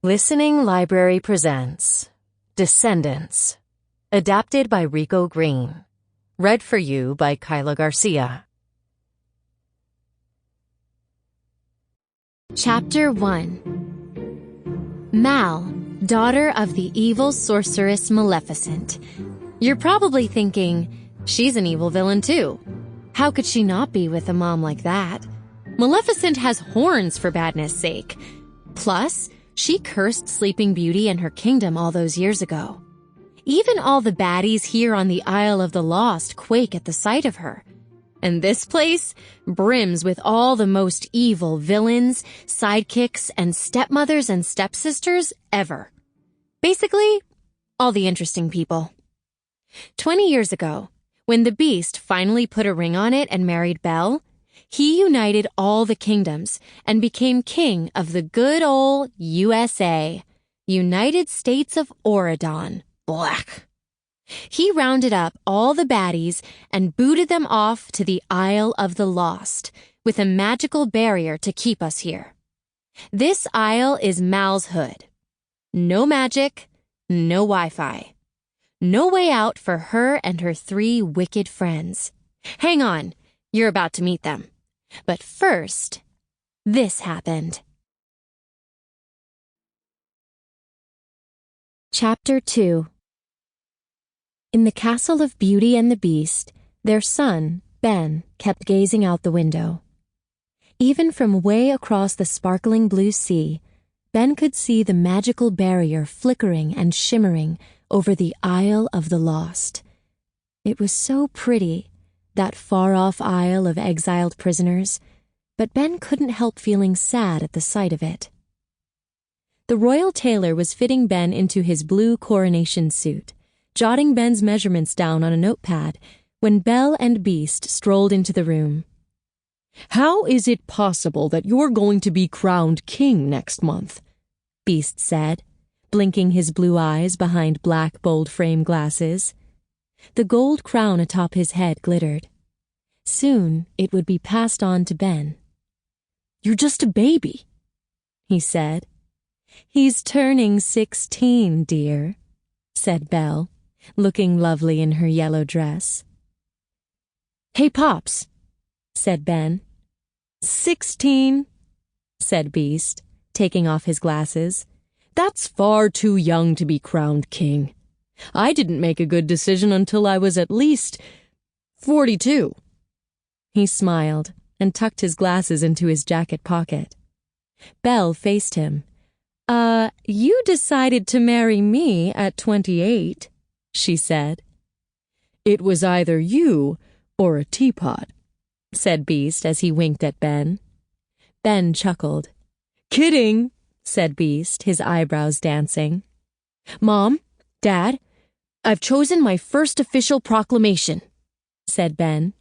Listening Library presents Descendants, adapted by Rico Green. Read for you by Kyla Garcia. Chapter 1. Mal, daughter of the evil sorceress Maleficent. You're probably thinking, she's an evil villain too. How could she not be with a mom like that? Maleficent has horns for badness' sake. Plus, she cursed Sleeping Beauty and her kingdom all those years ago. Even all the baddies here on the Isle of the Lost quake at the sight of her. And this place brims with all the most evil villains, sidekicks, and stepmothers and stepsisters ever. Basically, all the interesting people. 20 years ago, when the Beast finally put a ring on it and married Belle, he united all the kingdoms and became king of the good old USA, United States of Oregon. Black. He rounded up all the baddies and booted them off to the Isle of the Lost with a magical barrier to keep us here. This isle is Mal's hood. No magic, no Wi-Fi. No way out for her and her 3 wicked friends. Hang on, you're about to meet them. But first, this happened. Chapter 2. In the castle of Beauty and the Beast, their son, Ben, kept gazing out the window. Even from way across the sparkling blue sea, Ben could see the magical barrier flickering and shimmering over the Isle of the Lost. It was so pretty, that far-off isle of exiled prisoners, but Ben couldn't help feeling sad at the sight of it. The royal tailor was fitting Ben into his blue coronation suit, jotting Ben's measurements down on a notepad, when Belle and Beast strolled into the room. "How is it possible that you're going to be crowned king next month?" Beast said, blinking his blue eyes behind black bold frame glasses. The gold crown atop his head glittered. Soon it would be passed on to Ben. "You're just a baby," he said. "He's turning 16, dear," said Belle, looking lovely in her yellow dress. "Hey, Pops," said Ben. 16, said Beast, taking off his glasses. "That's far too young to be crowned king. I didn't make a good decision until I was at least 42. He smiled and tucked his glasses into his jacket pocket. Belle faced him. You decided to marry me at 28, she said. "It was either you or a teapot," said Beast as he winked at Ben. Ben chuckled. "Kidding," said Beast, his eyebrows dancing. "Mom, Dad, I've chosen my first official proclamation," said Ben.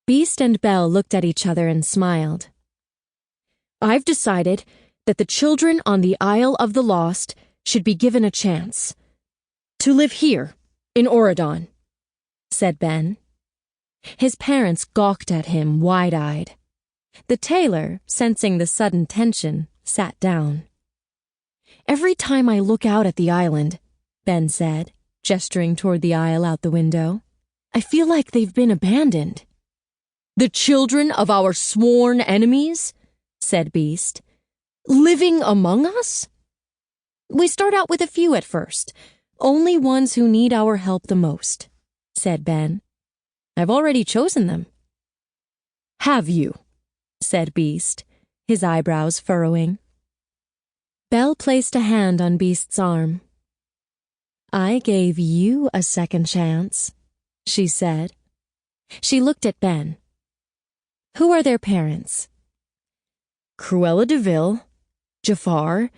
Beast and Belle looked at each other and smiled. "I've decided that the children on the Isle of the Lost should be given a chance to live here in Oregon," said Ben. His parents gawked at him wide-eyed. The tailor, sensing the sudden tension, sat down. "Every time I look out at the island," Ben said, gesturing toward the isle out the window, "I feel like they've been abandoned." "The children of our sworn enemies," said Beast. "Living among us?" "We start out with a few at first, only ones who need our help the most," said Ben. "I've already chosen them." "Have you?" said Beast, his eyebrows furrowing. Belle placed a hand on Beast's arm. "I gave you a second chance," she said. She looked at Ben. "Who are their parents?" "Cruella de Vil, Jafar,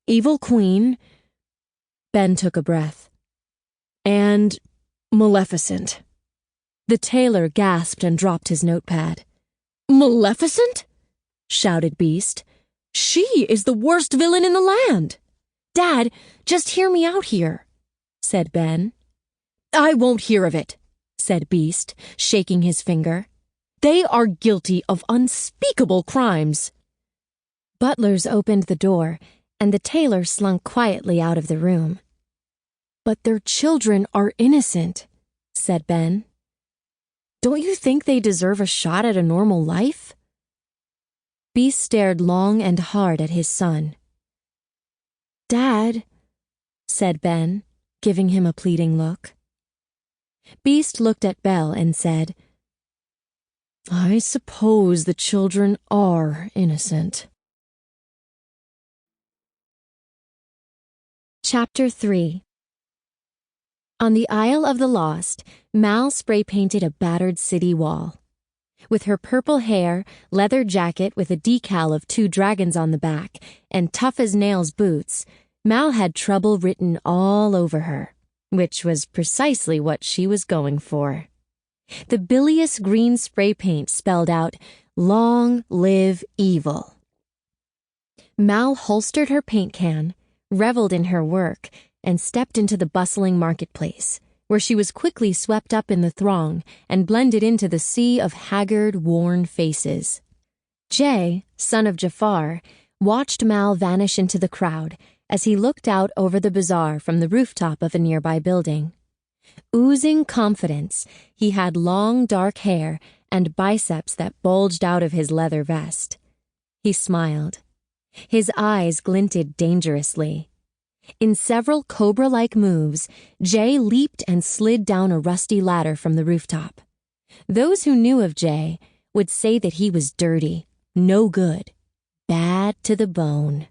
Evil Queen." Ben took a breath. "And Maleficent." The tailor gasped and dropped his notepad. "Maleficent?" shouted Beast. "She is the worst villain in the land." "Dad, just hear me out here," said Ben. "I won't hear of it," said Beast, shaking his finger. "They are guilty of unspeakable crimes." Butlers opened the door, and the tailor slunk quietly out of the room. "But their children are innocent," said Ben. "Don't you think they deserve a shot at a normal life?" Beast stared long and hard at his son. "Dad," said Ben, giving him a pleading look. Beast looked at Belle and said, "I suppose the children are innocent." Chapter 3. On the Isle of the Lost, Mal spray-painted a battered city wall. With her purple hair, leather jacket with a decal of 2 dragons on the back, and tough-as-nails boots, Mal had trouble written all over her, which was precisely what she was going for. The bilious green spray paint spelled out, "Long live evil." Mal holstered her paint can, reveled in her work, and stepped into the bustling marketplace, where she was quickly swept up in the throng and blended into the sea of haggard, worn faces. Jay, son of Jafar, watched Mal vanish into the crowd as he looked out over the bazaar from the rooftop of a nearby building. Oozing confidence, he had long dark hair and biceps that bulged out of his leather vest. He smiled. His eyes glinted dangerously. In several cobra-like moves, Jay leaped and slid down a rusty ladder from the rooftop. Those who knew of Jay would say that he was dirty, no good, bad to the bone.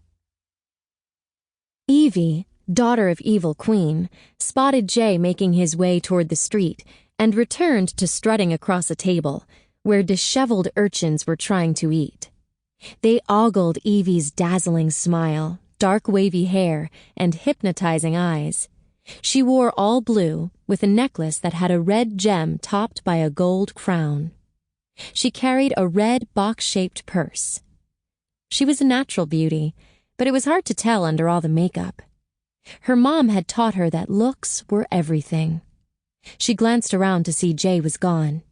Evie, daughter of Evil Queen, spotted Jay making his way toward the street and returned to strutting across a table, where disheveled urchins were trying to eat. They ogled Evie's dazzling smile, dark wavy hair, and hypnotizing eyes. She wore all blue, with a necklace that had a red gem topped by a gold crown. She carried a red box-shaped purse. She was a natural beauty, but it was hard to tell under all the makeup. Her mom had taught her that looks were everything. She glanced around to see Jay was gone.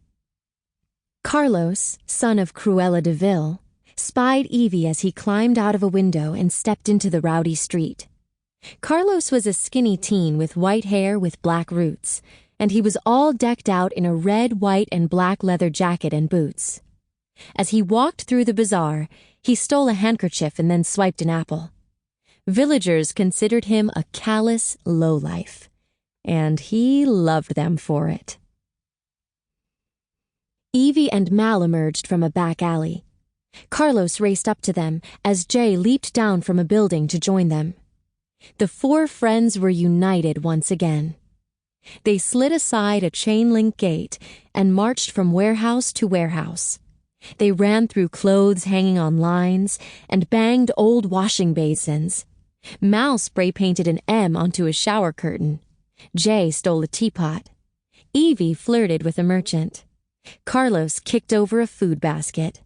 Carlos, son of Cruella de Vil, spied Evie as he climbed out of a window and stepped into the rowdy street. Carlos was a skinny teen with white hair with black roots, and he was all decked out in a red, white, and black leather jacket and boots. As he walked through the bazaar, he stole a handkerchief and then swiped an apple. Villagers considered him a callous lowlife, and he loved them for it. Evie and Mal emerged from a back alley. Carlos raced up to them as Jay leaped down from a building to join them. The 4 friends were united once again. They slid aside a chain-link gate and marched from warehouse to warehouse. They ran through clothes hanging on lines and banged old washing basins. Mal spray-painted an M onto a shower curtain. Jay stole a teapot. Evie flirted with a merchant. Carlos kicked over a food basket.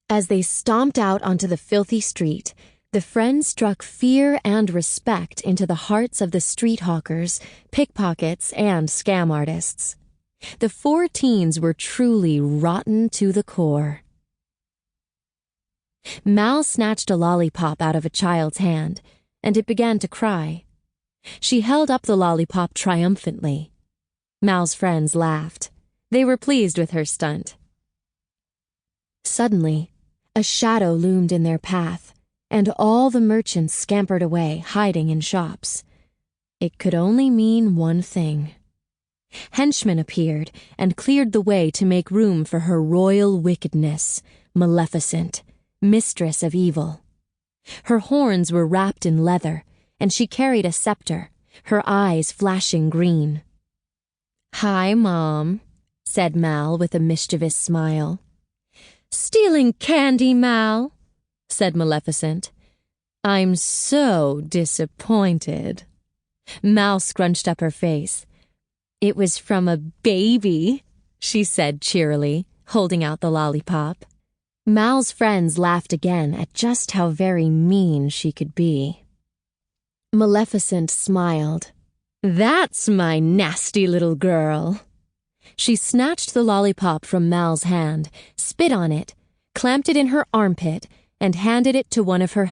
As they stomped out onto the filthy street, the friends struck fear and respect into the hearts of the street hawkers, pickpockets, and scam artists. The 4 teens were truly rotten to the core. Mal snatched a lollipop out of a child's hand, and it began to cry. She held up the lollipop triumphantly. Mal's friends laughed. They were pleased with her stunt. Suddenly, a shadow loomed in their path, and all the merchants scampered away, hiding in shops. It could only mean one thing. Henchmen appeared and cleared the way to make room for her royal wickedness, Maleficent, mistress of evil. Her horns were wrapped in leather, and she carried a scepter, her eyes flashing green. "Hi, Mom," said Mal with a mischievous smile. "Stealing candy, Mal," said Maleficent. "I'm so disappointed." Mal scrunched up her face. "It was from a baby," she said cheerily, holding out the lollipop. Mal's friends laughed again at just how very mean she could be. Maleficent smiled. "That's my nasty little girl." She snatched the lollipop from Mal's hand, spit on it, clamped it in her armpit, and handed it to one of her.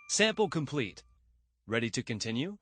Sample complete. Ready to continue?